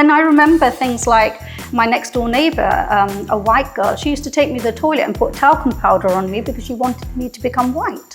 And I remember things like my next door neighbor, a white girl, she used to take me to the toilet and put talcum powder on me because she wanted me to become white.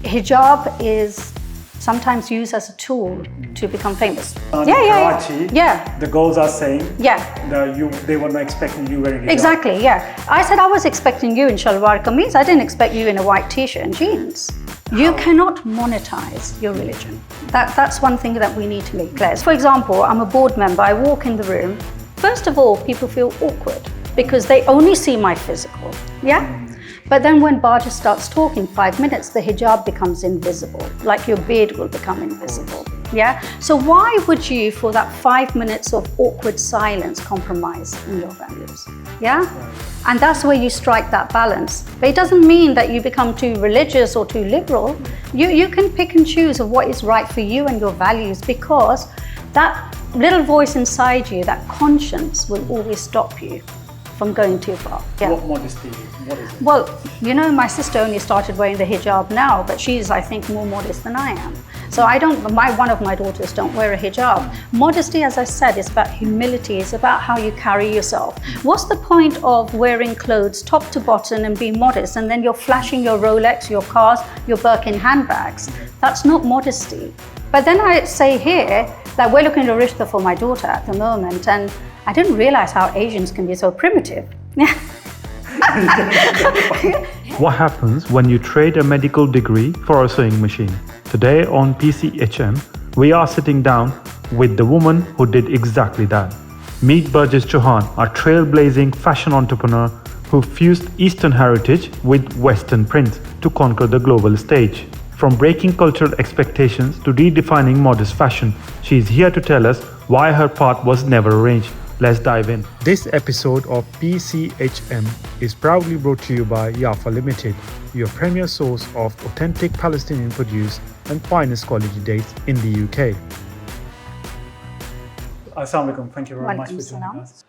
Hijab is sometimes used as a tool to become famous. Karachi, yeah. The girls are saying that they were not expecting you wearing hijab. Exactly, yeah. I said I was expecting you in shalwar kameez. I didn't expect you in a white t-shirt and jeans. You cannot monetize your religion. That's one thing that we need to make clear. For example, I'm a board member. I walk in the room. First of all, people feel awkward because they only see my physical, yeah? But then when Barjis starts talking 5 minutes, the hijab becomes invisible, like your beard will become invisible, yeah? So why would you, for that 5 minutes of awkward silence, compromise in your values, yeah? And that's where you strike that balance. But it doesn't mean that you become too religious or too liberal. You can pick and choose of what is right for you and your values, because that little voice inside you, that conscience, will always stop you from going too far. Yeah. What modesty? What is it? Well, you know, my sister only started wearing the hijab now, but she's, I think, more modest than I am. So one of my daughters don't wear a hijab. Modesty, as I said, is about humility. It's about how you carry yourself. What's the point of wearing clothes top to bottom and being modest, and then you're flashing your Rolex, your cars, your Birkin handbags? That's not modesty. But then I say here that we're looking at a rishta for my daughter at the moment, and I didn't realize how Asians can be so primitive. What happens when you trade a medical degree for a sewing machine? Today on PCHM, we are sitting down with the woman who did exactly that. Meet Barjis Chohan, a trailblazing fashion entrepreneur who fused Eastern heritage with Western prints to conquer the global stage. From breaking cultural expectations to redefining modest fashion, she is here to tell us why her path was never arranged. Let's dive in. This episode of PCHM is proudly brought to you by Yafa Limited, your premier source of authentic Palestinian produce and finest quality dates in the UK. Assalamu alaikum. Thank you very much for joining us.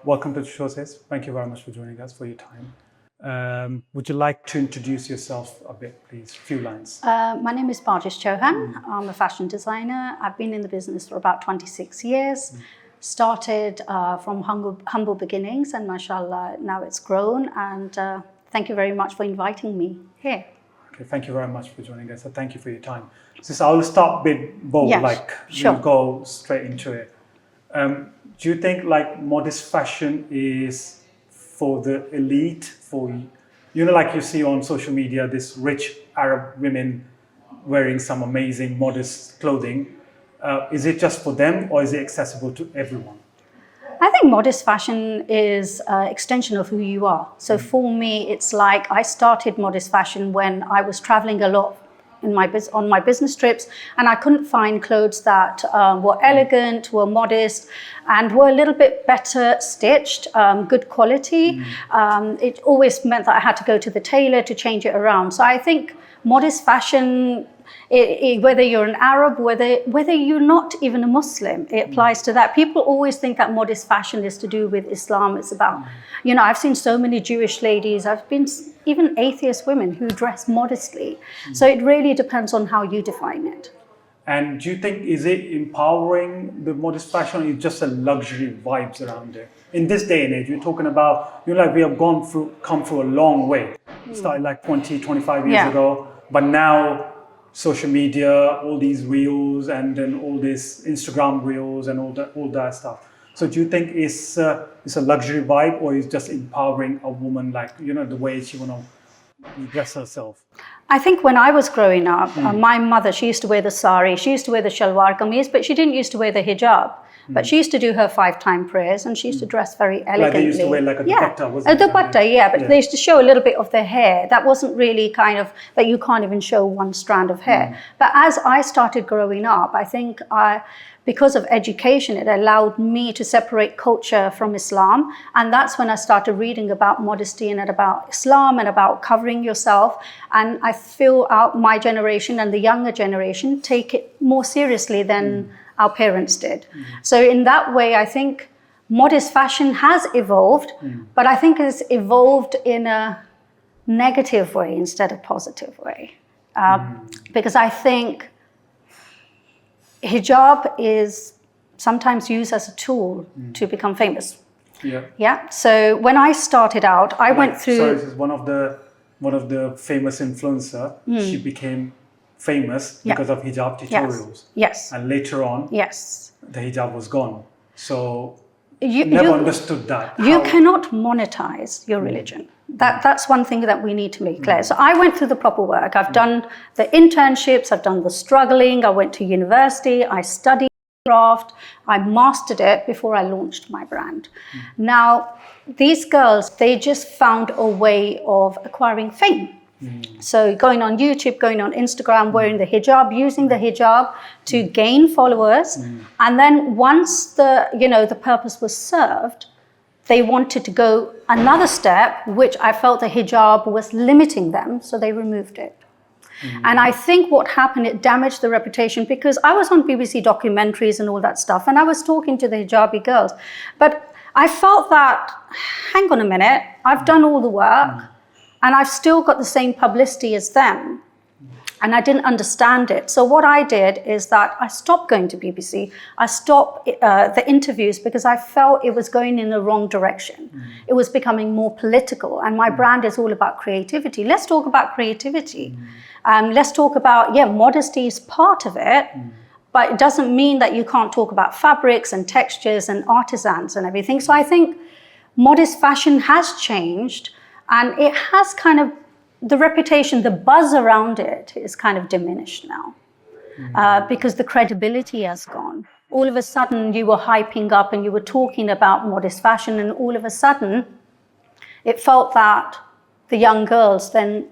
Welcome to the show, sis. Thank you very much for joining us, for your time. Would you like to introduce yourself a bit, please? A few lines. My name is Barjis Chohan. I'm a fashion designer. I've been in the business for about 26 years. Started from humble beginnings, and mashallah, now it's grown. And thank you very much for inviting me here. Okay, thank you very much for joining us. So thank you for your time. Sis, I'll start with bold, we'll go straight into it. Do you think like modest fashion is for the elite, for, you know, like you see on social media, this rich Arab women wearing some amazing modest clothing? Is it just for them, or is it accessible to everyone? I think modest fashion is an extension of who you are. So for me, it's like I started modest fashion when I was traveling a lot on my business trips, and I couldn't find clothes that were elegant, were modest, and were a little bit better stitched, good quality. It always meant that I had to go to the tailor to change it around. So I think modest fashion, whether you're an Arab, whether you're not even a Muslim, it applies to that. People always think that modest fashion is to do with Islam. It's about, you know, I've seen so many Jewish ladies, I've been even atheist women who dress modestly. So it really depends on how you define it. And do you think, is it empowering, the modest fashion, or is just a luxury vibes around it? In this day and age, you're talking about, you know, like we have come through a long way. It started like 20, 25 years ago, but now social media, all these reels, and then all this Instagram reels and all that stuff. So do you think it's a luxury vibe, or is just empowering a woman, like, you know, the way she want to dress herself? I think when I was growing up, my mother, she used to wear the sari, she used to wear the shalwar kameez, but she didn't used to wear the hijab. But she used to do her 5-time prayers, and she used to dress very elegantly. Like they used to wear like a dupatta, wasn't it? A dupatta, yeah, but they used to show a little bit of their hair. That wasn't really kind of, that you can't even show one strand of hair. But as I started growing up, I think because of education, it allowed me to separate culture from Islam. And that's when I started reading about modesty and about Islam and about covering yourself. And I feel my generation and the younger generation take it more seriously than our parents did. So in that way, I think modest fashion has evolved, but I think it's evolved in a negative way instead of positive way. Because I think hijab is sometimes used as a tool to become famous. Yeah. Yeah. So when I started out, I went through. Sorry, this is one of the famous influencer. She became famous because of hijab tutorials. Yes. And later on, Yes. the hijab was gone. So You never understood that. You How- cannot monetize your religion. That's one thing that we need to make clear. So I went through the proper work. I've done the internships, I've done the struggling, I went to university, I studied craft, I mastered it before I launched my brand. Now, these girls, they just found a way of acquiring fame. So going on YouTube, going on Instagram, wearing the hijab, using the hijab to gain followers. And then once the purpose was served, they wanted to go another step, which I felt the hijab was limiting them, so they removed it. And I think what happened, it damaged the reputation, because I was on BBC documentaries and all that stuff, and I was talking to the hijabi girls. But I felt that, hang on a minute, I've done all the work, and I've still got the same publicity as them. And I didn't understand it. So what I did is that I stopped going to BBC. I stopped the interviews because I felt it was going in the wrong direction. It was becoming more political. And my brand is all about creativity. Let's talk about creativity. Let's talk about, modesty is part of it. But it doesn't mean that you can't talk about fabrics and textures and artisans and everything. So I think modest fashion has changed. And it has kind of, the reputation, the buzz around it is kind of diminished now because the credibility has gone. All of a sudden you were hyping up and you were talking about modest fashion, and all of a sudden it felt that the young girls then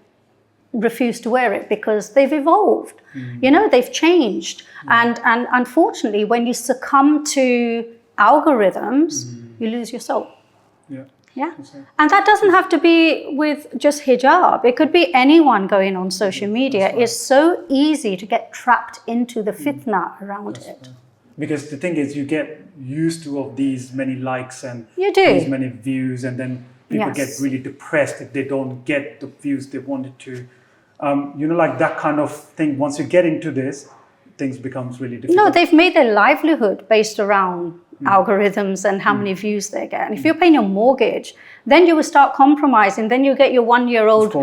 refused to wear it because they've evolved, they've changed. And unfortunately, when you succumb to algorithms, you lose your soul. Yeah. And that doesn't have to be with just hijab. It could be anyone going on social media. Right. It's so easy to get trapped into the fitna around it. Right. Because the thing is, you get used to of these many likes and these many views, and then people get really depressed if they don't get the views they wanted to. Like that kind of thing. Once you get into this, things becomes really difficult. No, they've made their livelihood based around algorithms and how many views they get. And if you're paying your mortgage, then you will start compromising. Then you get your 1-year-old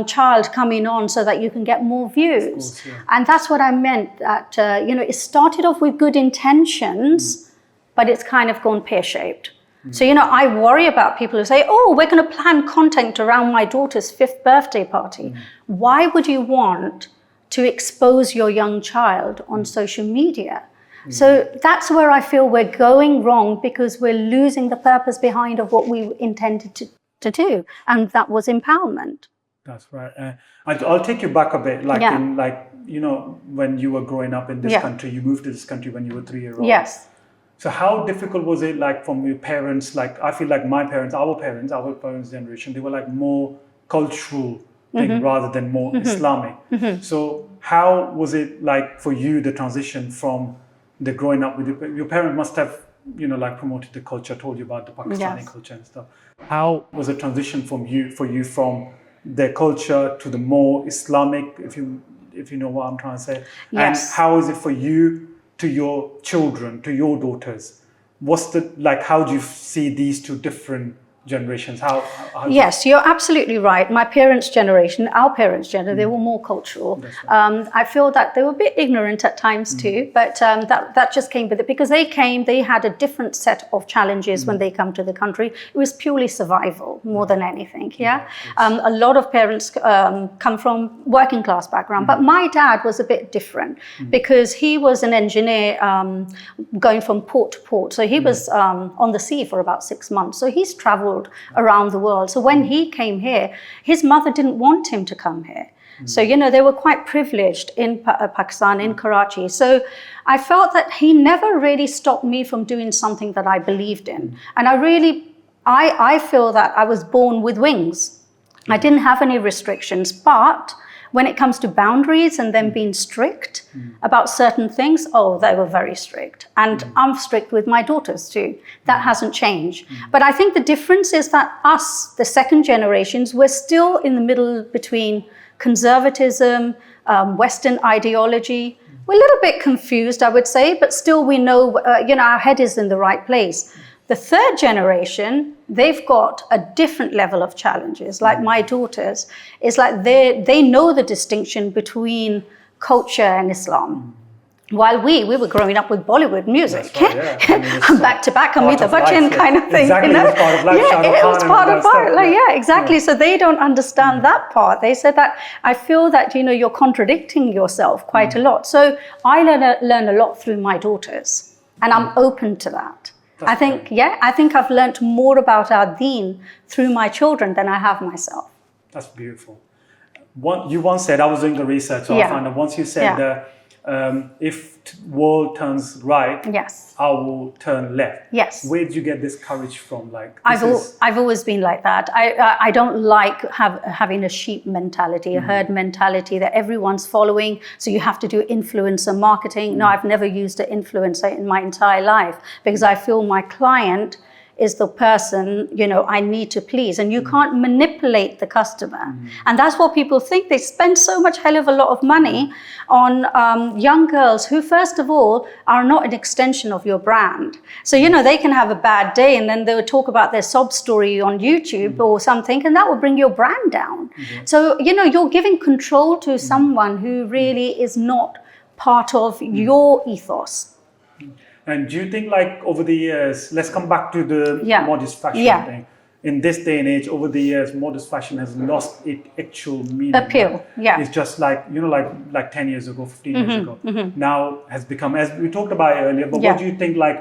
child coming on so that you can get more views. And that's what I meant, that, it started off with good intentions, but it's kind of gone pear-shaped. So, I worry about people who say, we're going to plan content around my daughter's 5th birthday party. Why would you want to expose your young child on social media? So that's where I feel we're going wrong, because we're losing the purpose behind of what we intended to do, and that was empowerment. That's right. I'll take you back a bit, when you were growing up in this country, you moved to this country when you were 3-year-old. Yes. So how difficult was it, from your parents? I feel like my parents, our parents' generation, they were more cultural thing rather than more Islamic. So how was it for you, the transition from the growing up with your parents must have, promoted the culture, told you about the Pakistani culture and stuff. How was the transition for you from their culture to the more Islamic, if you know what I'm trying to say? Yes. And how is it for you to your children, to your daughters? What's how do you see these two different generations? Yes, you're absolutely right. My parents' generation, our parents' generation, they were more cultural. Right. I feel that they were a bit ignorant at times too, but that just came with it, because they had a different set of challenges when they come to the country. It was purely survival more than anything. A lot of parents come from working class background, but my dad was a bit different because he was an engineer going from port to port. So he was on the sea for about 6 months. So he's traveled around the world. So when he came here, his mother didn't want him to come here. So, they were quite privileged in Pakistan, in Karachi. So I felt that he never really stopped me from doing something that I believed in. And I feel that I was born with wings. I didn't have any restrictions, but when it comes to boundaries and them being strict about certain things, they were very strict. And I'm strict with my daughters too. That hasn't changed. But I think the difference is that us, the second generations, we're still in the middle between conservatism, Western ideology. We're a little bit confused, I would say, but still we know, our head is in the right place. The third generation, they've got a different level of challenges. Like my daughters, it's like they know the distinction between culture and Islam. While we were growing up with Bollywood music, Right, yeah. I mean, back to back, Amitabh life, Bachchan yeah. kind of thing. Exactly, You know? it was part of life, Yeah, Shah Rukh it was Khan part and of all that life. stuff, Like, yeah. yeah, exactly. Yeah. So they don't understand that part. They said that I feel that you're contradicting yourself quite a lot. So I learn a lot through my daughters, and I'm open to that. That's I think great. I think I've learnt more about our deen through my children than I have myself. That's beautiful. You once said, I was doing the research, so I Yeah. found out once you said Yeah. that if world turns right, Yes. I will turn left. Yes. Where did you get this courage from? Like, I've always been like that. I don't like having a sheep mentality, a herd mentality that everyone's following. So you have to do influencer marketing. No, I've never used an influencer in my entire life because I feel my client is the person, I need to please. And you can't manipulate the customer. And that's what people think. They spend so much hell of a lot of money on young girls who, first of all, are not an extension of your brand. So, they can have a bad day and then they will talk about their sob story on YouTube or something, and that will bring your brand down. So, you're giving control to someone who really is not part of your ethos. And do you think, like, over the years, let's come back to the modest fashion thing. In this day and age, over the years, modest fashion has lost its actual meaning. Appeal, yeah. It's just like, like 10 years ago, 15 years ago. Now has become, as we talked about earlier, but what do you think, like,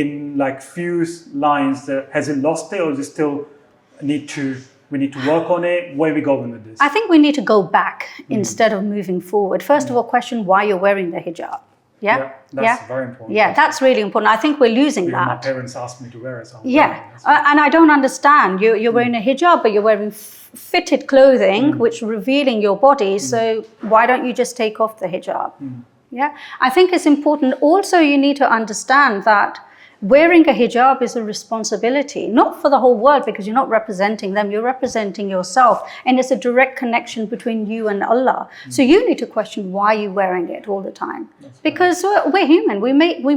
in like few lines, has it lost it, or is it still we need to work on it? Where are we going with this? I think we need to go back instead of moving forward. First of all, question why you're wearing the hijab. Yeah, that's very important. Yeah, that's really important. I think we're losing that. My parents asked me to wear it. So and I don't understand. You're wearing a hijab, but you're wearing fitted clothing, which revealing your body. So why don't you just take off the hijab? Yeah, I think it's important. Also, you need to understand that wearing a hijab is a responsibility, not for the whole world, because you're not representing them, you're representing yourself. And it's a direct connection between you and Allah. So you need to question why you're wearing it all the time. Because we're human, we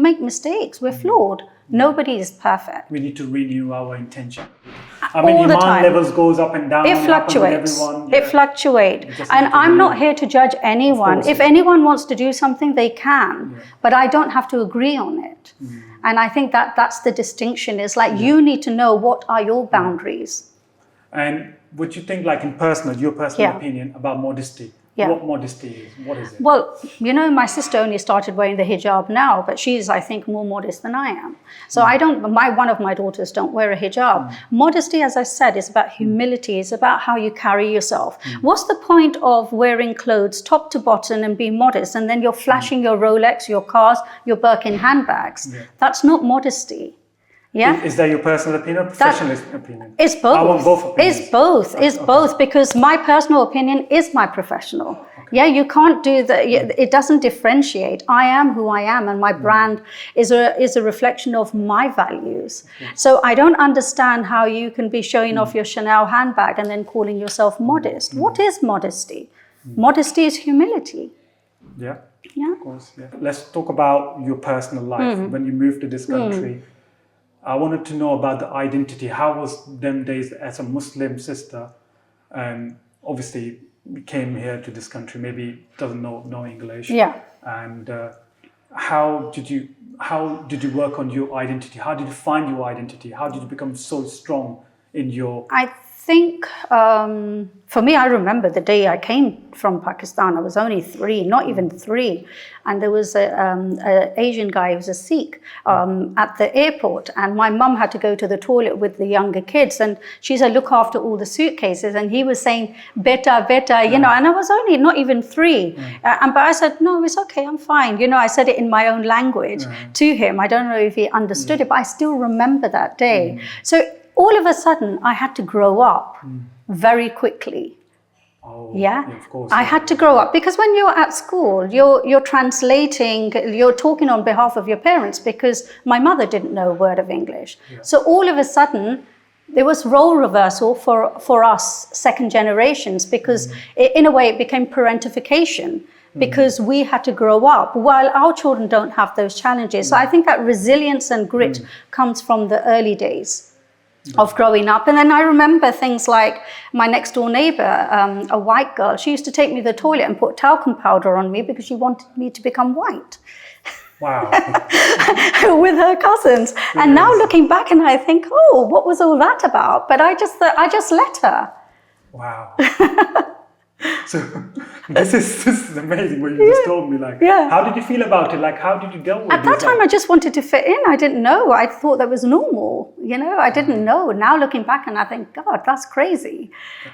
make mistakes, we're flawed. Nobody is perfect. We need to renew our intention. I mean, all the iman time. levels goes up and down. It fluctuates. It fluctuates. Just And need to I'm not renew. here to judge anyone. course, If yeah. anyone wants to do something, they can. But I don't have to agree on it. And I think that's the distinction. Is like you need to know what are your boundaries. And what you think, like in your personal opinion about modesty? Yeah. What modesty is? What is it? Well, my sister only started wearing the hijab now, but she's, I think, more modest than I am. So one of my daughters don't wear a hijab. Modesty, as I said, is about humility. It's about how you carry yourself. What's the point of wearing clothes top to bottom and being modest, and then you're flashing your Rolex, your cars, your Birkin handbags? That's not modesty. Yeah. Is that your personal opinion or professional opinion? It's both. I want both opinions. It's both. It's both, because my personal opinion is my professional. Okay. Yeah, you can't do that. It doesn't differentiate. I am who I am, and my brand is a reflection of my values. Okay. So I don't understand how you can be showing off your Chanel handbag and then calling yourself modest. What is modesty? Modesty is humility. Yeah. Yeah. Of course. Yeah. Let's talk about your personal life. When you moved to this country, I wanted to know about the identity. How was them days as a Muslim sister? Obviously, we came here to this country, maybe doesn't know English. Yeah. And how did you work on your identity? How did you find your identity? How did you become so strong in your... I think for me, I remember the day I came from Pakistan. I was only 3, not even 3. And there was an Asian guy who was a Sikh at the airport. And my mum had to go to the toilet with the younger kids. And she said, look after all the suitcases. And he was saying, beta, and I was only not even 3. But I said, no, it's okay, I'm fine. I said it in my own language to him. I don't know if he understood it, but I still remember that day. So all of a sudden, I had to grow up very quickly. Yeah, of course. I had to grow up, because when you're at school, you're translating, you're talking on behalf of your parents, because my mother didn't know a word of English. So all of a sudden, there was role reversal for us second generations, because in a way it became parentification. because we had to grow up while our children don't have those challenges. So I think that resilience and grit comes from the early days of growing up. And then I remember things like my next door neighbor, a white girl, she used to take me to the toilet and put talcum powder on me because she wanted me to become white. Wow. With her cousins. And now looking back and I think, oh, what was all that about? But I just let her. Wow. So this is amazing what you just told me. Like, how did you feel about it? Like, how did you deal with it? At that time, I just wanted to fit in. I didn't know. I thought that was normal. I didn't know. Now looking back and I think, God, that's crazy.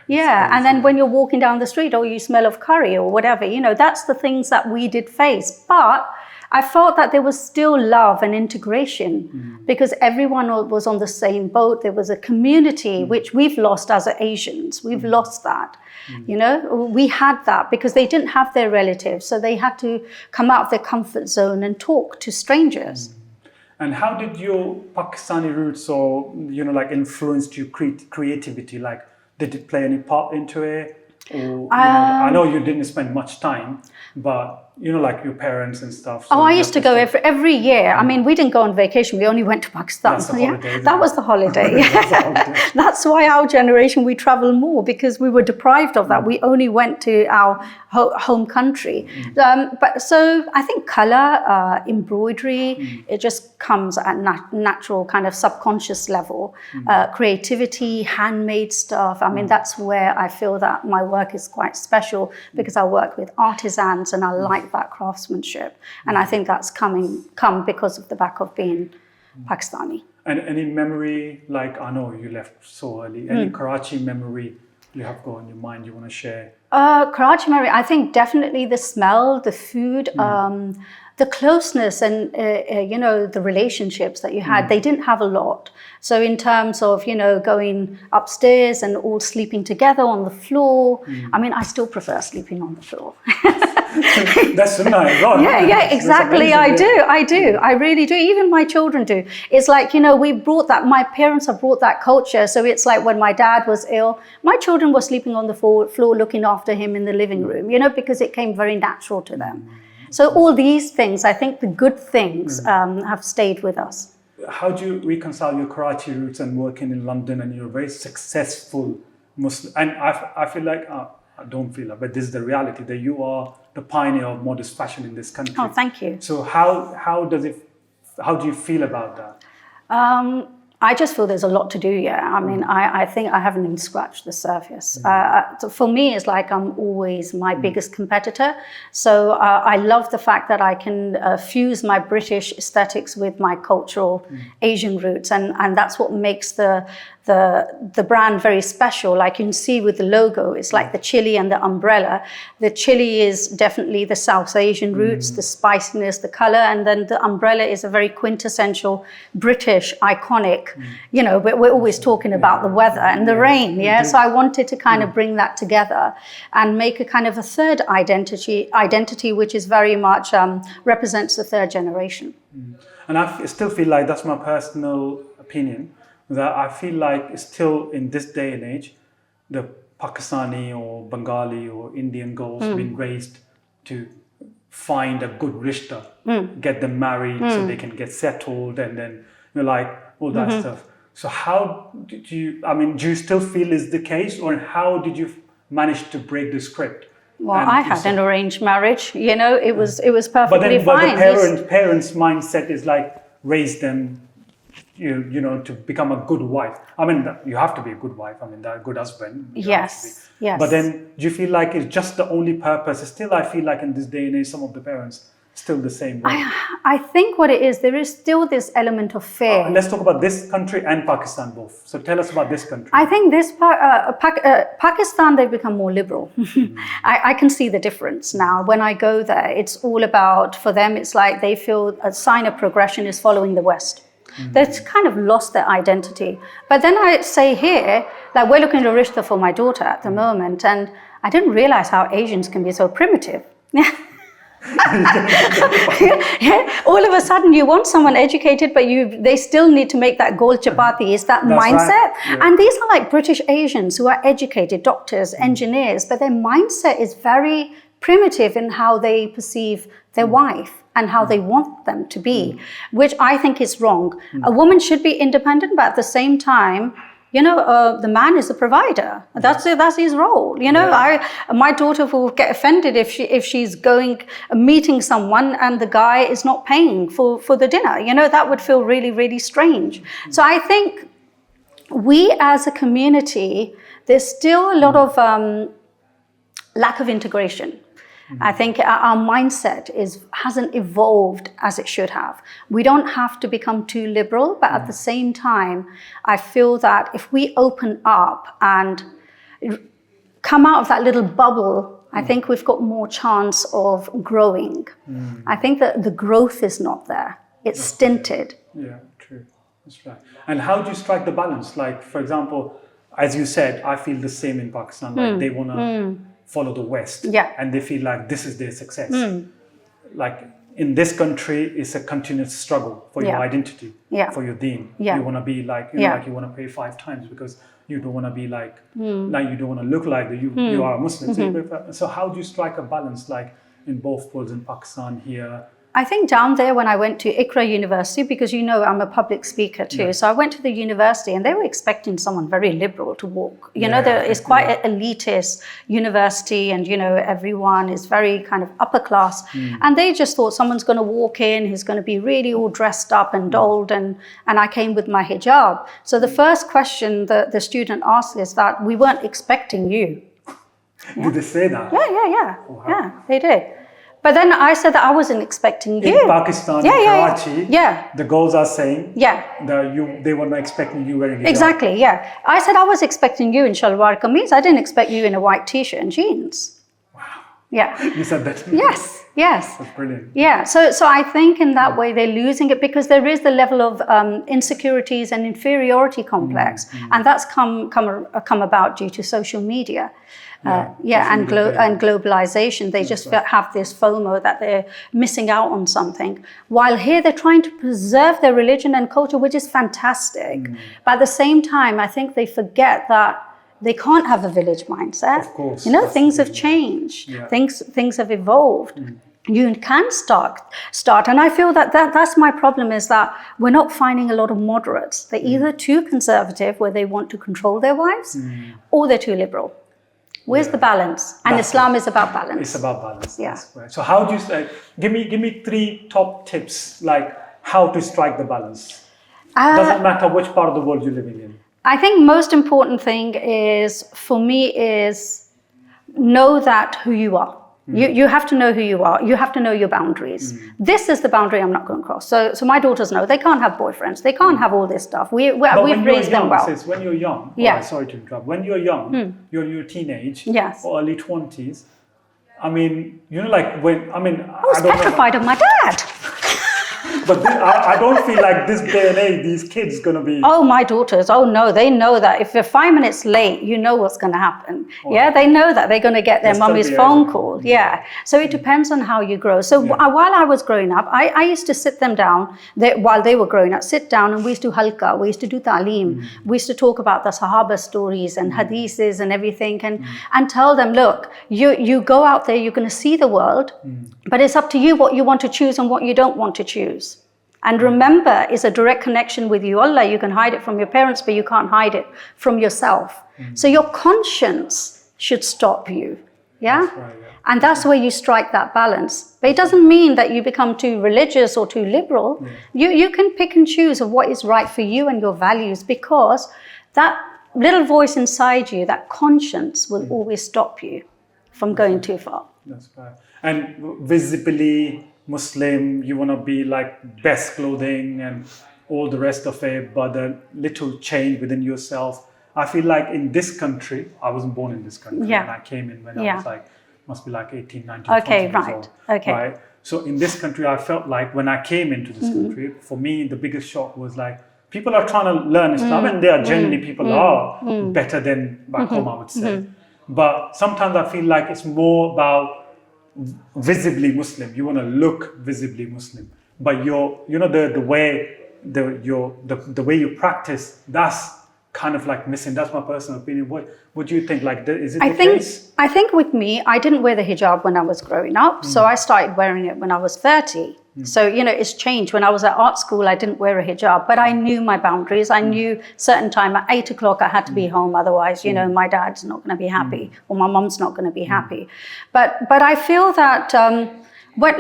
And then when you're walking down the street, oh, you smell of curry or whatever, that's the things that we did face. But I felt that there was still love and integration because everyone was on the same boat. There was a community, which we've lost as Asians. We've lost that. We had that because they didn't have their relatives. So they had to come out of their comfort zone and talk to strangers. And how did your Pakistani roots or, influenced your creativity? Like, did it play any part into it? Or, I know you didn't spend much time, but like your parents and stuff. So I used to go every year. I mean, we didn't go on vacation. We only went to Pakistan. That's the holiday, that was the holiday. That's why our generation, we travel more because we were deprived of that. We only went to our home country. But so I think color, embroidery, it just comes at natural kind of subconscious level. Creativity, handmade stuff. I mean, that's where I feel that my work is quite special because I work with artisans and I like that craftsmanship. And I think that's come because of the back of being Pakistani. And any memory, like I know you left so early, any Karachi memory you have got in your mind you want to share? Karachi memory, I think definitely the smell, the food, the closeness and, the relationships that you had. They didn't have a lot. So in terms of, going upstairs and all sleeping together on the floor, I mean, I still prefer sleeping on the floor. That's nice. Yeah, exactly. I do. I really do. Even my children do. It's like, we brought that, my parents have brought that culture. So it's like when my dad was ill, my children were sleeping on the floor looking after him in the living room, because it came very natural to them. So all these things, I think the good things have stayed with us. How do you reconcile your Karachi roots and working in London, and you're a very successful Muslim? And I feel like, I don't feel like, but this is the reality, that you are the pioneer of modest fashion in this country. Oh, thank you. So how do you feel about that? I just feel there's a lot to do, I mean, I think I haven't even scratched the surface. For me, it's like I'm always my biggest competitor. So I love the fact that I can fuse my British aesthetics with my cultural Asian roots. And that's what makes the brand very special. Like you can see with the logo, it's like the chili and the umbrella. The chili is definitely the South Asian roots, the spiciness, the color, and then the umbrella is a very quintessential British, iconic. We're always talking about the weather and the rain, So I wanted to kind of bring that together and make a kind of a third identity which is very much represents the third generation. And I still feel like that's my personal opinion, that I feel like still in this day and age, the Pakistani or Bengali or Indian girls being raised to find a good rishta, get them married so they can get settled, and then all that stuff. So how did you, do you still feel is the case, or how did you manage to break the script? Well, I had an arranged marriage, it was perfectly fine. But the parents' mindset is like raise them, to become a good wife. I mean, you have to be a good wife. I mean, a good husband. Yes. But then, do you feel like it's just the only purpose? Still, I feel like in this day and age, some of the parents still the same way. I think what it is, there is still this element of fear. Let's talk about this country and Pakistan both. So tell us about this country. I think this Pakistan, they've become more liberal. I can see the difference now. When I go there, it's all about, for them, it's like they feel a sign of progression is following the West. They've kind of lost their identity. But then I say here, like we're looking at a rishta for my daughter at the moment, and I didn't realize how Asians can be so primitive. All of a sudden you want someone educated, but they still need to make that gold chapati. It's that mindset. Right. And these are like British Asians who are educated, doctors, engineers, but their mindset is very primitive in how they perceive their wife and how they want them to be, which I think is wrong. A woman should be independent, but at the same time, the man is the provider. That's his role. My daughter will get offended if she's meeting someone and the guy is not paying for the dinner. That would feel really, really strange. So I think we as a community, there's still a lot of lack of integration. I think our mindset hasn't evolved as it should have. We don't have to become too liberal, but at the same time, I feel that if we open up and come out of that little bubble, I think we've got more chance of growing. I think that the growth is not there. It's stinted. Yeah, true. That's right. And how do you strike the balance? Like, for example, as you said, I feel the same in Pakistan. Like they want to follow the West, and they feel like this is their success. Like in this country, it's a continuous struggle for your identity, for your deen. You want to be like, like you want to pay 5 times because you don't want to be like you don't want to look like you are a Muslim. So how do you strike a balance, like in both worlds, in Pakistan, here? I think down there when I went to Iqra University, because I'm a public speaker too, so I went to the university and they were expecting someone very liberal to walk. It's quite an elitist university, and everyone is very kind of upper class, and they just thought someone's going to walk in who's going to be really all dressed up and dolled, and I came with my hijab. So the first question the student asked is that we weren't expecting you. Did they say that? Yeah. Oh, wow. Yeah, they did. But then I said that I wasn't expecting you. In Pakistan, in Karachi, the girls are saying that they were not expecting you wearing hijab. Exactly, yeah. I said I was expecting you in shalwar kameez. I didn't expect you in a white t-shirt and jeans. Wow. Yeah. You said that to me. Yes. That's brilliant. Yeah, so I think in that way they're losing it, because there is the level of insecurities and inferiority complex, and that's come about due to social media. And globalization. They just have this FOMO that they're missing out on something. While here they're trying to preserve their religion and culture, which is fantastic. But at the same time, I think they forget that they can't have a village mindset. Of course. Things have changed. Yeah. Things have evolved. You can start, and I feel that's my problem, is that we're not finding a lot of moderates. They're either too conservative, where they want to control their wives, or they're too liberal. Where's the balance? And Islam is about balance. It's about balance. Yeah. So how do you give me 3 top tips, like how to strike the balance? Doesn't matter which part of the world you're living in. I think most important thing for me is know that who you are. You have to know who you are. You have to know your boundaries. This is the boundary I'm not going to cross. So my daughters know they can't have boyfriends. They can't have all this stuff. We've raised them well. Sis, when you're young, sorry to interrupt. When you're young, you're in your teenage or early 20s. I mean, like when I was petrified of my dad. But I don't feel like this day and age, these kids gonna be. Oh, my daughters. Oh no, they know that if you're 5 minutes late, you know what's gonna happen. Wow. Yeah, they know that they're gonna get their mummy's phone call. Yeah. So it depends on how you grow. So while I was growing up, I used to sit them down while they were growing up. Sit down, and we used to halqa. We used to do ta'aleem. We used to talk about the Sahaba stories and hadiths and everything, and tell them, look, you go out there, you're gonna see the world, but it's up to you what you want to choose and what you don't want to choose. And remember, it's a direct connection with you. Allah, you can hide it from your parents, but you can't hide it from yourself. So your conscience should stop you. Yeah? That's right, yeah. And that's where you strike that balance. But it doesn't mean that you become too religious or too liberal. You can pick and choose of what is right for you and your values, because that little voice inside you, that conscience, will always stop you from going too far. That's right. And visibly Muslim, you want to be like best clothing and all the rest of it, but a little change within yourself. I feel like in this country, I wasn't born in this country, and I came in when I was must be like 18, 19, 20 years old. Right? So in this country, I felt like when I came into this country, for me, the biggest shock was like, people are trying to learn Islam, and there are generally people are better than back home, I would say. But sometimes I feel like it's more about visibly Muslim. You want to look visibly Muslim, but the way you practice, that's kind of like missing? That's my personal opinion. What do you think? Like, is it case? I think with me, I didn't wear the hijab when I was growing up. So I started wearing it when I was 30. So, it's changed. When I was at art school, I didn't wear a hijab, but I knew my boundaries. I knew certain time at 8 o'clock, I had to be home. Otherwise, my dad's not going to be happy or my mom's not going to be happy. But I feel that,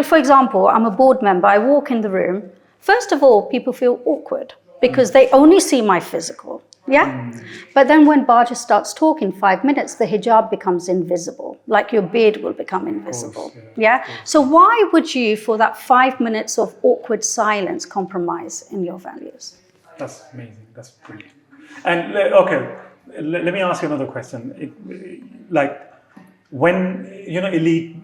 for example, I'm a board member. I walk in the room. First of all, people feel awkward because they only see my physical. Yeah. But then when Barjis starts talking 5 minutes, the hijab becomes invisible, like your beard will become invisible. Course, yeah. So why would you, for that 5 minutes of awkward silence, compromise in your values? That's amazing. That's brilliant. And okay, let me ask you another question. Like when, elite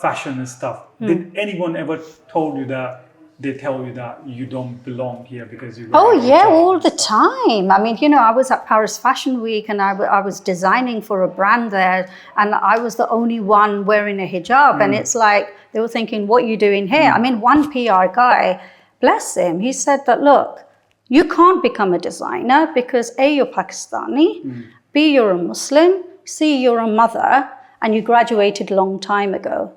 fashion and stuff, did anyone ever told you that they tell you that you don't belong here because you... Oh yeah, all the time. I mean, I was at Paris Fashion Week and I was designing for a brand there and I was the only one wearing a hijab. And it's like, they were thinking, what are you doing here? I mean, one PR guy, bless him, he said that, look, you can't become a designer because A, you're Pakistani, B, you're a Muslim, C, you're a mother, and you graduated a long time ago.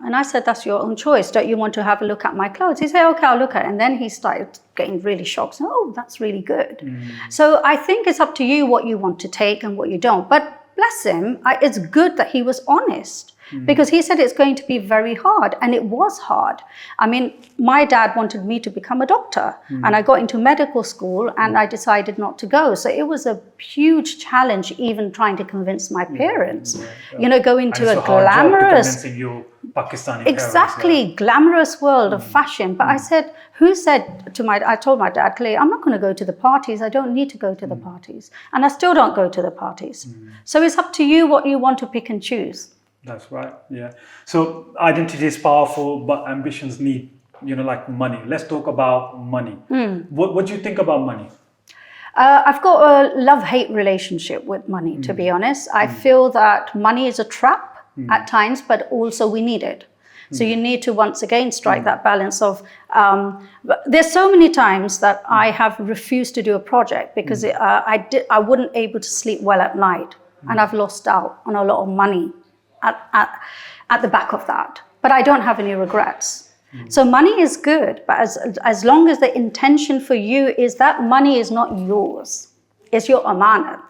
And I said, that's your own choice. Don't you want to have a look at my clothes? He said, okay, I'll look at it. And then he started getting really shocked. So, oh, that's really good. So I think it's up to you what you want to take and what you don't. But bless him, it's good that he was honest. Because he said it's going to be very hard. And it was hard. I mean, my dad wanted me to become a doctor. And I got into medical school and I decided not to go. So it was a huge challenge even trying to convince my parents. Go into a glamorous... Pakistani exactly, glamorous world of fashion. But I said, I told my dad, clearly, I'm not going to go to the parties. I don't need to go to the parties. And I still don't go to the parties. So it's up to you what you want to pick and choose. That's right, yeah. So identity is powerful, but ambitions need, like money. Let's talk about money. What do you think about money? I've got a love-hate relationship with money, to be honest. I feel that money is a trap at times, but also we need it. So you need to once again strike that balance of, there's so many times that I have refused to do a project because I wouldn't able to sleep well at night and I've lost out on a lot of money at the back of that. But I don't have any regrets. So money is good, but as long as the intention for you is that money is not yours, it's your amanat.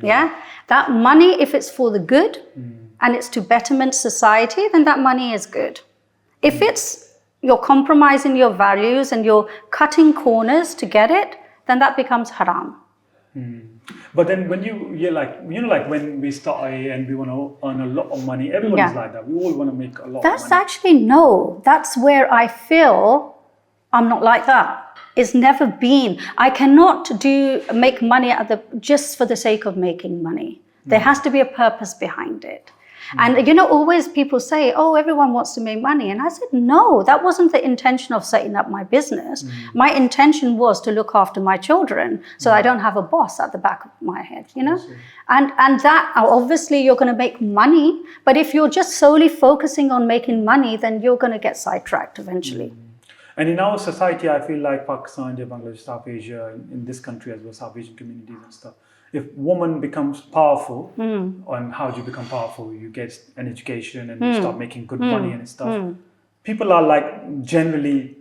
Yeah? That money, if it's for the good, and it's to betterment society, then that money is good. If you're compromising your values and you're cutting corners to get it, then that becomes haram. But then when you're like, like when we start and we want to earn a lot of money, everybody's like that. We all want to make a lot of money. That's where I feel I'm not like that. It's never been. I cannot make money just for the sake of making money. There has to be a purpose behind it. And always people say, oh, everyone wants to make money. And I said, no, that wasn't the intention of setting up my business. My intention was to look after my children so I don't have a boss at the back of my head, And that, obviously, you're going to make money. But if you're just solely focusing on making money, then you're going to get sidetracked eventually. And in our society, I feel like Pakistan, India, Bangladesh, South Asia, in this country as well, South Asian communities and stuff, if woman becomes powerful, and how do you become powerful? You get an education and you start making good money and stuff. People are like generally,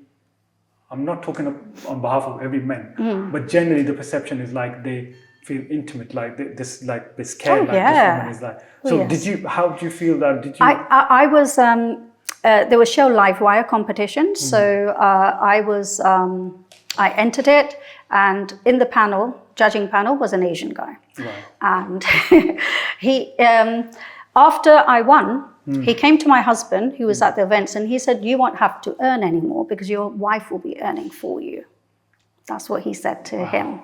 I'm not talking on behalf of every man, but generally the perception is like they feel intimate, like they're scared, this woman is like. So how did you feel that? Did you? I was, there was show live wire competition. So I entered it, and in the judging panel was an Asian guy. Right. And he, after I won, he came to my husband, who was at the events, and he said, you won't have to earn anymore because your wife will be earning for you. That's what he said to him.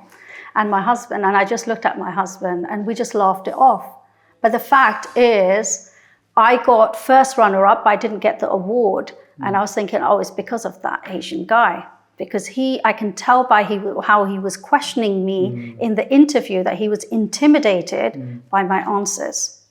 And my husband, and I just looked at my husband and we just laughed it off. But the fact is, I got first runner-up, I didn't get the award. And I was thinking, oh, it's because of that Asian guy. Because I can tell by how he was questioning me in the interview that he was intimidated by my answers.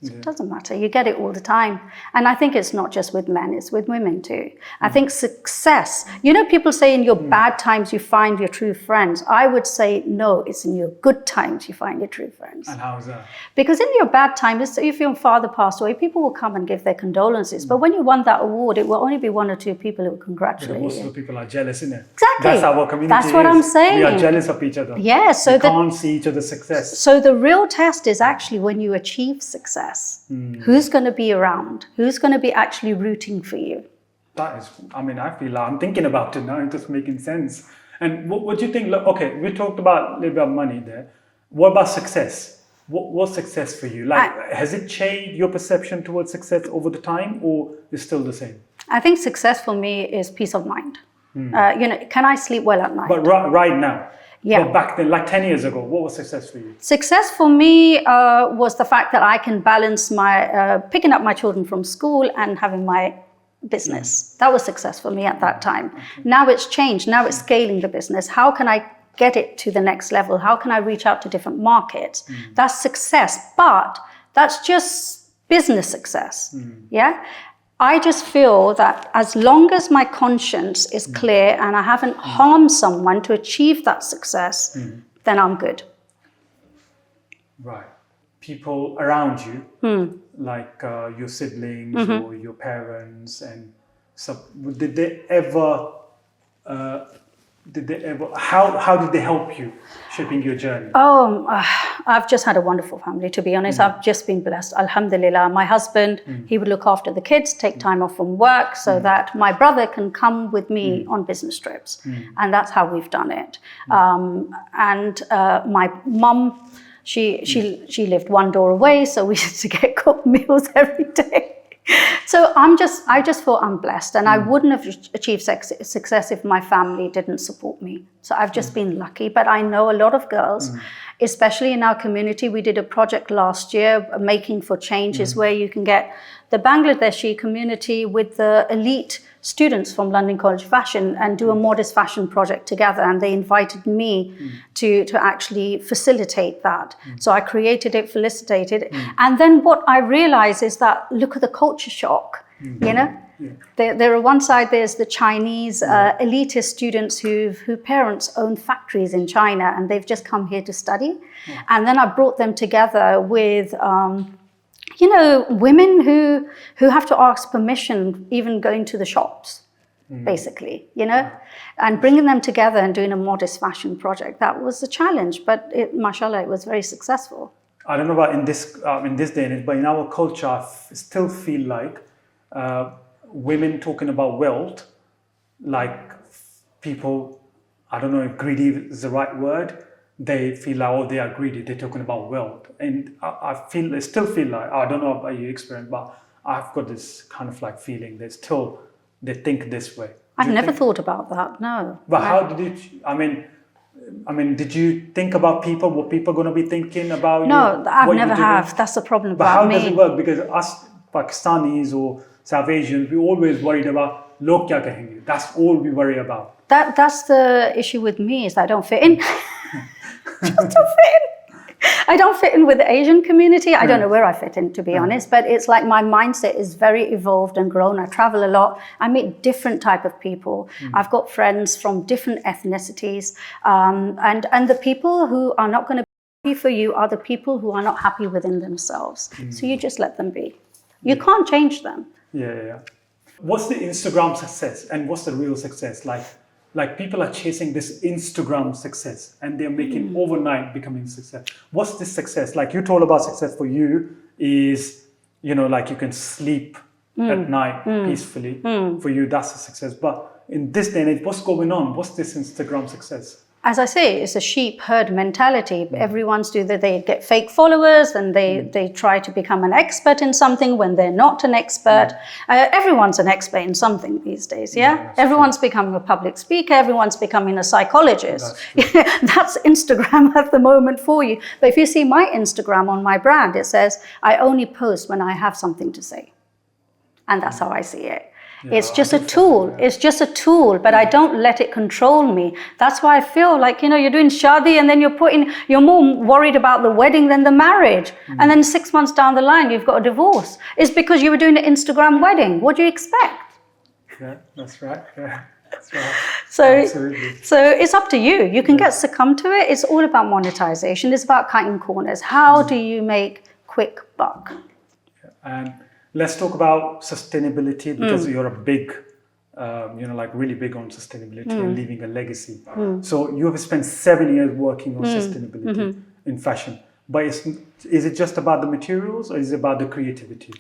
It doesn't matter. You get it all the time. And I think it's not just with men, it's with women too. I think success, people say in your bad times you find your true friends. I would say no, it's in your good times you find your true friends. And how is that? Because in your bad times, if your father passed away, people will come and give their condolences. But when you won that award, it will only be one or two people who will congratulate Most you. of the people are jealous, isn't it? Exactly. That's our community. That's what I'm saying. We are jealous of each other. Yeah, so we can't see each other's success. So the real test is actually when you achieve success. Who's going to be around? Who's going to be actually rooting for you? That is, I feel like I'm thinking about it now. It's just making sense. And what do you think? Look, okay, we talked about a little bit of money there. What about success? What's success for you? Has it changed your perception towards success over the time, or is still the same? I think success for me is peace of mind. Can I sleep well at night? But right now. Yeah. But back then, like 10 years ago, what was success for you? Success for me was the fact that I can balance my picking up my children from school and having my business. That was success for me at that time. Now it's changed. Now it's scaling the business. How can I get it to the next level? How can I reach out to different markets? That's success, but that's just business success. Yeah. I just feel that as long as my conscience is clear and I haven't harmed someone to achieve that success, then I'm good. Right. People around you, like your siblings or your parents, and so did they ever? How did they help you shaping your journey? I've just had a wonderful family, to be honest. I've just been blessed. Alhamdulillah. My husband, he would look after the kids, take time off from work so that my brother can come with me on business trips. And that's how we've done it. And my mum, she lived one door away, so we used to get cooked meals every day. So I just feel I'm blessed, and I wouldn't have achieved success if my family didn't support me. So I've just been lucky. But I know a lot of girls, especially in our community. We did a project last year, Making for Change, is where you can get the Bangladeshi community with the elite students from London College of Fashion and do a modest fashion project together. And they invited me to actually facilitate that. So I created it, facilitated it. And then what I realized is that, look at the culture shock, There are one side, there's the Chinese elitist students whose parents own factories in China, and they've just come here to study. And then I brought them together with women who have to ask permission even going to the shops, basically, and bringing them together and doing a modest fashion project. That was a challenge, but mashallah, it was very successful. I don't know about in this day and age, but in our culture, I still feel like women talking about wealth, like people, I don't know if greedy is the right word, they feel like, they are greedy, they're talking about wealth. And I still feel like, I don't know about your experience, but I've got this kind of like feeling they think this way. I've never thought about that, no. But how did you, I mean, did you think about what people are going to be thinking about you? No, I've never have. That's the problem about me. But how does it work? Because us Pakistanis or South Asians, we always worried about log kya kahenge. That's all we worry about. That's the issue with me, is I don't fit in. Just don't fit in. I don't fit in with the Asian community. I don't know where I fit in, to be honest, but it's like my mindset is very evolved and grown. I travel a lot. I meet different type of people. I've got friends from different ethnicities. And the people who are not going to be for you are the people who are not happy within themselves. So you just let them be. You can't change them. Yeah. What's the Instagram success and what's the real success? Like people are chasing this Instagram success and they're making overnight becoming success. What's this success? Like you told about success for you is, like you can sleep at night peacefully. For you, that's a success. But in this day and age, what's going on? What's this Instagram success? As I say, it's a sheep herd mentality. Everyone's they get fake followers and they try to become an expert in something when they're not an expert. Everyone's an expert in something these days, everyone's becoming a public speaker, everyone's becoming a psychologist. That's Instagram at the moment for you. But if you see my Instagram on my brand, it says, I only post when I have something to say. And that's how I see it. It's just a tool. It's just a tool, but I don't let it control me. That's why I feel like, you're doing shadi and then you're more worried about the wedding than the marriage. And then 6 months down the line, you've got a divorce. It's because you were doing an Instagram wedding. What do you expect? Yeah, that's right. Yeah, that's right. So it's up to you. You can get succumb to it. It's all about monetization. It's about cutting corners. How do you make quick buck? And let's talk about sustainability, because you're a big, really big on sustainability and leaving a legacy. So you have spent 7 years working on sustainability in fashion. But is it just about the materials, or is it about the creativity?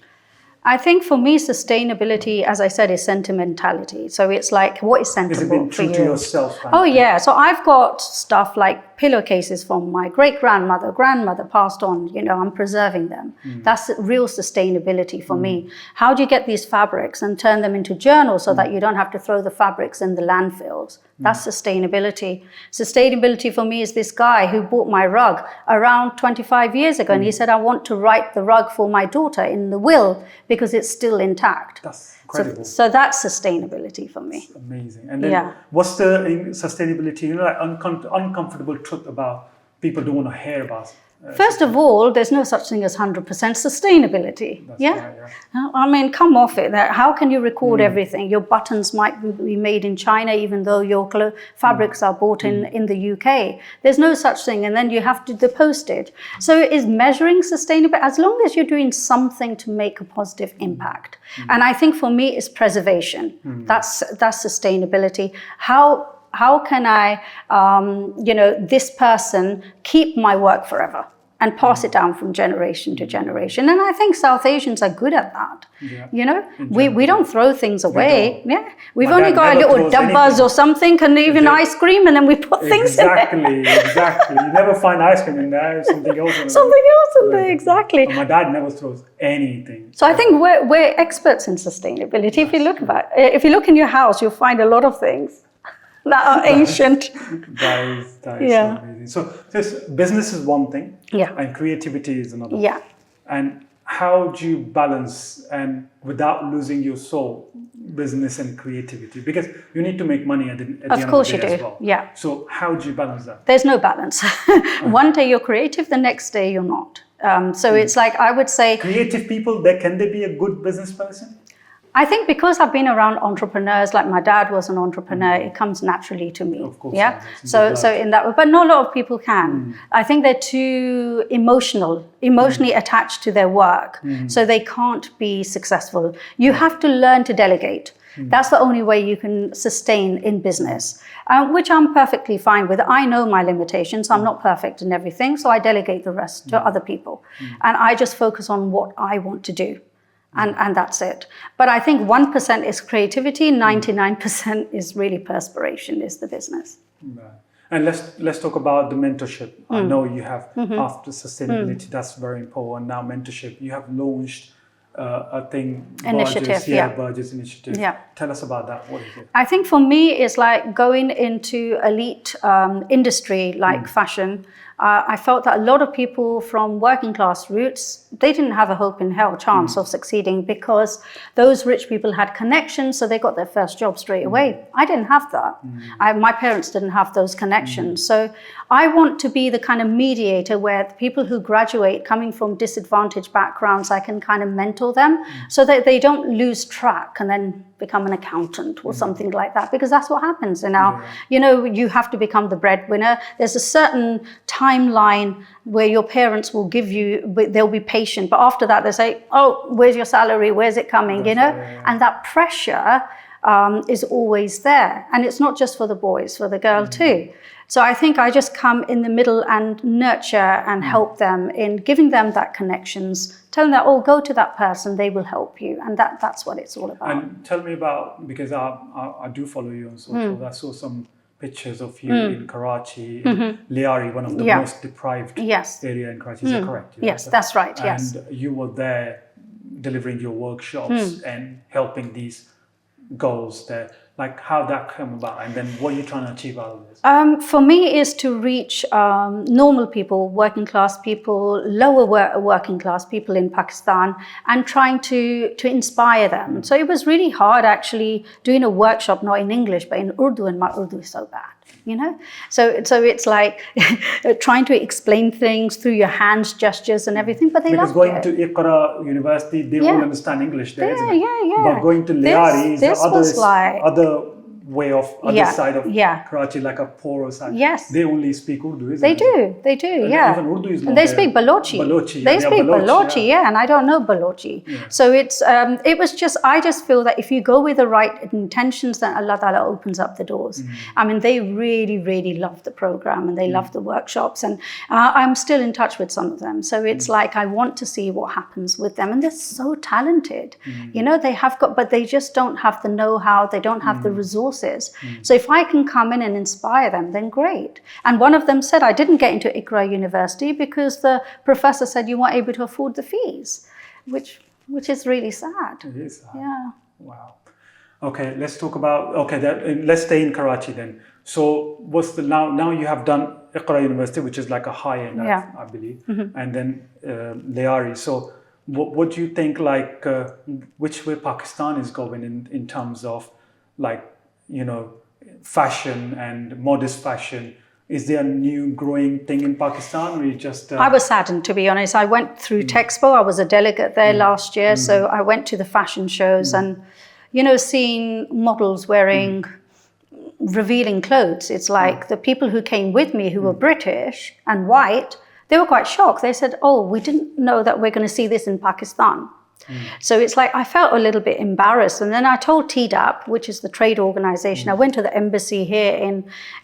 I think for me, sustainability, as I said, is sentimentality. So it's like, what is sensible Has it been for true you? to yourself? Oh yeah. So I've got stuff like pillowcases from my grandmother passed on. I'm preserving them. That's real sustainability for me. How do you get these fabrics and turn them into journals so that you don't have to throw the fabrics in the landfills? That's sustainability. Sustainability for me is this guy who bought my rug around 25 years ago, and he said, I want to write the rug for my daughter in the will because it's still intact. That's incredible. So that's sustainability for me. That's amazing. And then what's the sustainability, like uncomfortable truth about people don't want to hear about? First of all, there's no such thing as 100% sustainability. That's right, I mean, come off it. How can you record everything? Your buttons might be made in China, even though your fabrics are bought in the UK. There's no such thing. And then you have to the postage. So is measuring sustainable, as long as you're doing something to make a positive impact. And I think for me, it's preservation. That's sustainability. How can I, this person keep my work forever and pass it down from generation to generation? And I think South Asians are good at that. We don't throw things away. We've only got a little dabbas or something, and even ice cream, and then we put things in there. Exactly. You never find ice cream in there. Something else in there. Exactly. But my dad never throws anything. So I think we're experts in sustainability. If you look in your house, you'll find a lot of things that are ancient. That is so amazing. So this business is one thing, and creativity is another. Yeah. And how do you balance, and without losing your soul, business and creativity? Because you need to make money at the end of the day as well. Yeah. So how do you balance that? There's no balance. One day you're creative, the next day you're not. So it's like, I would say, creative people, can they be a good business person? I think because I've been around entrepreneurs, like my dad was an entrepreneur, it comes naturally to me. Of course. Yeah. So in that way, but not a lot of people can. I think they're too emotionally attached to their work, so they can't be successful. You have to learn to delegate. That's the only way you can sustain in business, which I'm perfectly fine with. I know my limitations. I'm not perfect in everything, so I delegate the rest to other people, and I just focus on what I want to do. And that's it. But I think 1% is creativity, 99% is really perspiration, is the business. And let's talk about the mentorship. I know you have, after sustainability, that's very important. Now mentorship, you have launched a thing, Barjis Initiative. Yeah. Tell us about that. What is it? I think for me, it's like going into elite industry like fashion. I felt that a lot of people from working class roots, they didn't have a hope in hell chance of succeeding, because those rich people had connections, so they got their first job straight away. I didn't have that. My parents didn't have those connections. So I want to be the kind of mediator where the people who graduate coming from disadvantaged backgrounds, I can kind of mentor them so that they don't lose track and then become an accountant or something like that, because that's what happens now. You have to become the breadwinner. There's a certain timeline where your parents will give you, they'll be patient, but after that they say, oh, where's your salary, where's it coming, and that pressure is always there. And it's not just for the boys, for the girl too. So I think I just come in the middle and nurture and help them in giving them that connections, telling them, oh, go to that person, they will help you. And that's what it's all about. And tell me about, because I do follow you on social, I saw some pictures of you in Karachi, in Liari, one of the most deprived area in Karachi. Is that correct? Yes, that's right, yes. And you were there delivering your workshops and helping these girls there. like how that came about, and then what you're trying to achieve out of this. For me, is to reach normal people, working class people, lower working class people in Pakistan, and trying to inspire them. So it was really hard actually doing a workshop not in English but in Urdu, and my Urdu is so bad. So it's like trying to explain things through your hands, gestures, and everything. But they because loved going it. to Iqra University, they won't understand English there, isn't it? Yeah. But going to Liari is this the was like other way of other side of yeah. Karachi, like a poorer side. Yes. They only speak Urdu, isn't They it? do, And yeah. even Urdu is not And they there. speak Balochi. They speak Balochi, yeah, and I don't know Balochi. Yeah. So it was just, I just feel that if you go with the right intentions, then Allah Ta'ala opens up the doors. I mean, they really, really love the program, and they love the workshops, and I'm still in touch with some of them. So it's like, I want to see what happens with them, and they're so talented. They have got, but they just don't have the know-how, they don't have the resources. So if I can come in and inspire them, then great. And one of them said, I didn't get into Iqra University because the professor said you weren't able to afford the fees, which is really sad. It is sad. Yeah. Wow. Okay, let's talk about, let's stay in Karachi then. So what's the, now you have done Iqra University, which is like a high end, I believe, and then Liari. So what do you think, like, which way Pakistan is going in terms of, like, fashion and modest fashion? Is there a new growing thing in Pakistan, or you just... I was saddened, to be honest. I went through Texpo. I was a delegate there last year. So I went to the fashion shows and, seeing models wearing revealing clothes. It's like the people who came with me who were British and white, they were quite shocked. They said, oh, we didn't know that we're going to see this in Pakistan. So it's like I felt a little bit embarrassed, and then I told Hijab, which is the trade organization. I went to the embassy here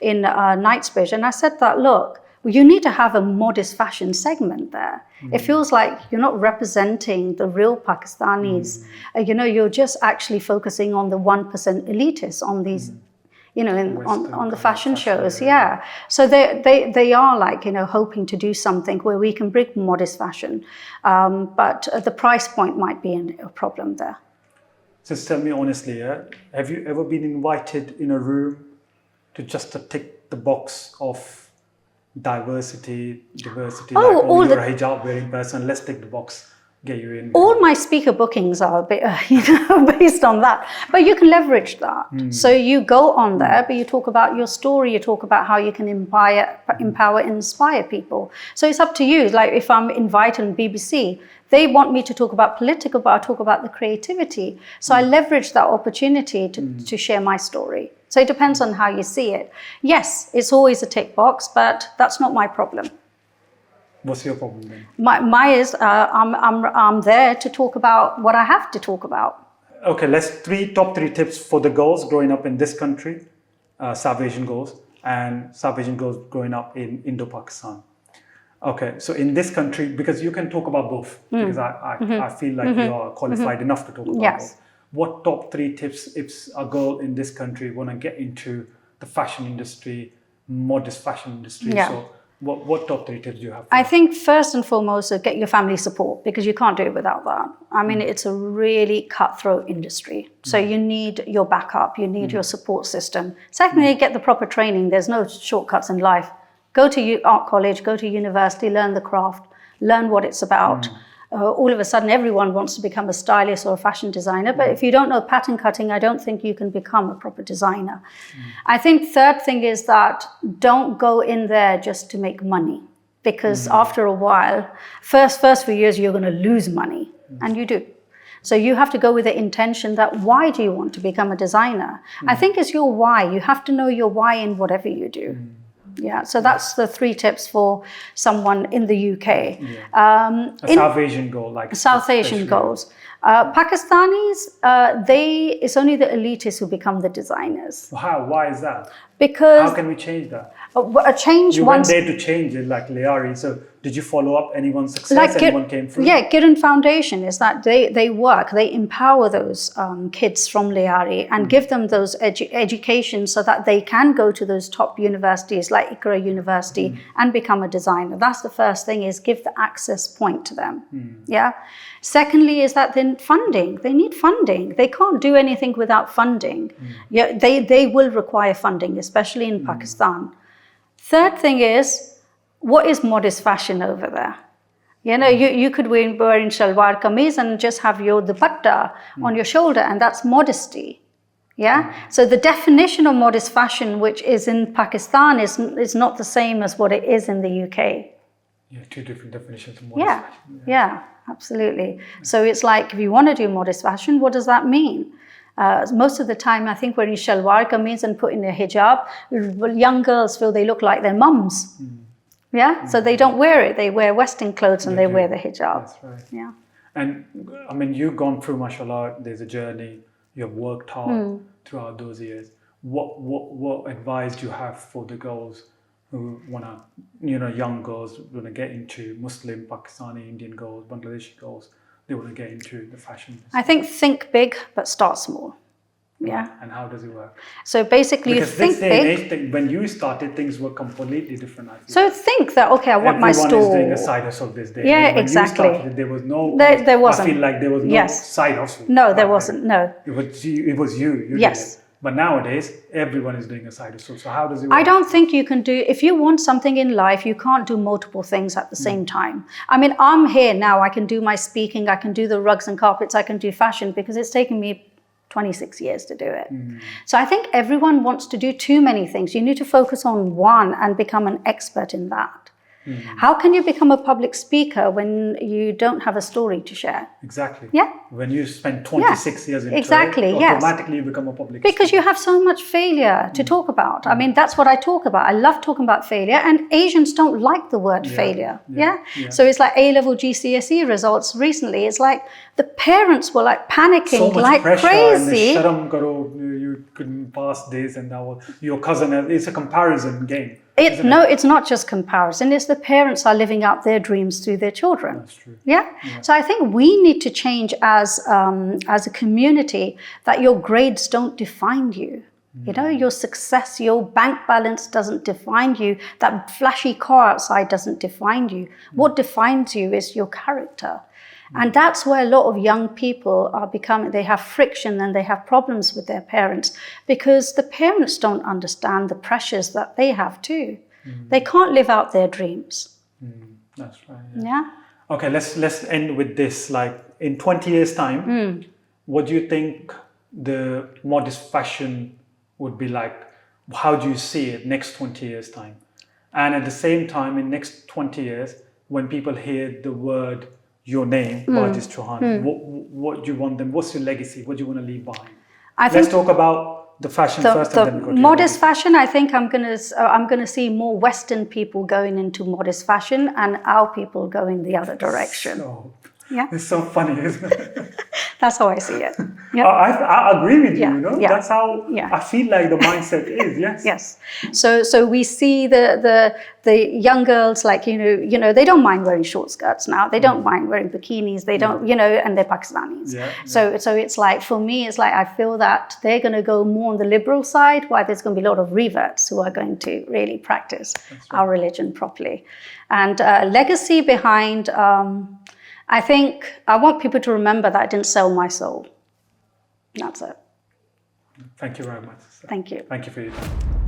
in Knightsbridge, and I said that, look, you need to have a modest fashion segment there. It feels like you're not representing the real Pakistanis. You're just actually focusing on the 1% elitists on these. On the fashion shows, yeah. So they are like, hoping to do something where we can bring modest fashion, but the price point might be a problem there. Just tell me honestly, have you ever been invited in a room to just tick the box of diversity, like, you're a hijab wearing person, let's tick the box, get you in? All my speaker bookings are a bit, based on that. But you can leverage that. So you go on there, but you talk about your story, you talk about how you can empower and inspire people. So it's up to you. Like if I'm invited on BBC, they want me to talk about political, but I talk about the creativity. So I leverage that opportunity to share my story. So it depends on how you see it. Yes, it's always a tick box, but that's not my problem. What's your problem then? My is I'm there to talk about what I have to talk about. Okay, top three tips for the girls growing up in this country, South Asian girls, and South Asian girls growing up in Indo-Pakistan. Okay, so in this country, because you can talk about both, because I feel like you are qualified enough to talk about both. What top three tips if a girl in this country want to get into the fashion industry, modest fashion industry? Yeah. So what top three tips do you have? I think first and foremost, get your family support, because you can't do it without that. I mean, it's a really cutthroat industry. So you need your backup, you need your support system. Secondly, get the proper training. There's no shortcuts in life. Go to art college, go to university, learn the craft, learn what it's about. All of a sudden, everyone wants to become a stylist or a fashion designer. But if you don't know pattern cutting, I don't think you can become a proper designer. I think third thing is that don't go in there just to make money. Because after a while, first few years, you're going to lose money. And you do. So you have to go with the intention that why do you want to become a designer? I think it's your why. You have to know your why in whatever you do. Yeah, so that's the three tips for someone in the UK. South Asian girl, like South Asian girls. Pakistanis, it's only the elitists who become the designers. Why is that? Because How can we change that? a change You once. went there to change it, like Liari. So did you follow up anyone's success? Anyone came through? Yeah, Kiran Foundation is that they work, they empower those kids from Liari and give them those education so that they can go to those top universities like Ikra University and become a designer. That's the first thing, is give the access point to them. Yeah. Secondly is that then funding. They need funding. They can't do anything without funding. Yeah, they will require funding, especially in Pakistan. Third thing is, what is modest fashion over there? You know, you could wear in shalwar kameez and just have your dupatta on your shoulder, and that's modesty. Yeah. So the definition of modest fashion, which is in Pakistan, is not the same as what it is in the UK. Yeah, two different definitions of modest fashion. Yeah, absolutely. So it's like, if you want to do modest fashion, what does that mean? Most of the time, I think wearing shalwar kameez and putting a hijab, young girls feel they look like their mums. Yeah, so they don't wear it. They wear Western clothes and they wear the hijab. That's right. Yeah. And I mean, you've gone through, mashallah, there's a journey. You have worked hard throughout those years. What advice do you have for the girls who want to, you know, young girls want to get into Muslim, Pakistani, Indian girls, Bangladeshi girls, they want to get into the fashion business? I think big, but start small. Yeah. And how does it work? So basically, Because you think this day big. and age, when you started, things were completely different. I feel. So think that, okay, I want my store. Everyone is doing a side hustle this day. Yeah, when exactly. You started, there was no. There wasn't. I feel like there was no side hustle. No, there back wasn't. then. No. It was you. You Yes. did it. But nowadays, everyone is doing a side hustle. So how does it work? I don't think you can do, if you want something in life, you can't do multiple things at the same time. I mean, I'm here now, I can do my speaking, I can do the rugs and carpets, I can do fashion, because it's taken me 26 years to do it. So I think everyone wants to do too many things. You need to focus on one and become an expert in that. How can you become a public speaker when you don't have a story to share? Exactly. Yeah. When you spend 26 years in exactly, trade, automatically you become a public Because speaker. you have so much failure to talk about. I mean, that's what I talk about. I love talking about failure, and Asians don't like the word failure. Yeah? So it's like A-level GCSE results recently. It's like the parents were like panicking So much like pressure crazy. And sharam karo, you couldn't pass this and that was your cousin. It's a comparison game. No, it's not just comparison. It's the parents are living out their dreams through their children. That's true. Yeah? So I think we need to change as a community that your grades don't define you. You know, your success, your bank balance doesn't define you. That flashy car outside doesn't define you. What defines you is your character. And that's where a lot of young people are becoming, they have friction and they have problems with their parents, because the parents don't understand the pressures that they have too. They can't live out their dreams. That's right. Yeah. Okay, let's end with this. Like in 20 years' time, what do you think the modest fashion would be like? How do you see it next 20 years' time? And at the same time, in next 20 years, when people hear the word, your name, Barjis Chohan, what do you want them? What's your legacy? What do you want to leave behind? Let's talk about the fashion first, and then we go to modest fashion. I think I'm gonna see more Western people going into modest fashion, and our people going the other direction. So, Yeah. it's so funny, isn't it? That's how I see it. Yeah. I agree with you. Yeah, You know, yeah, that's how yeah. I feel like the mindset is. Yes. Yes. So we see the young girls, like you know they don't mind wearing short skirts now. They don't mind wearing bikinis. They don't, and they're Pakistanis. Yeah, So it's like, for me, it's like I feel that they're going to go more on the liberal side, while there's going to be a lot of reverts who are going to really practice our religion properly. And legacy behind. I think I want people to remember that I didn't sell my soul. That's it. Thank you very much. Thank you. Thank you for your time.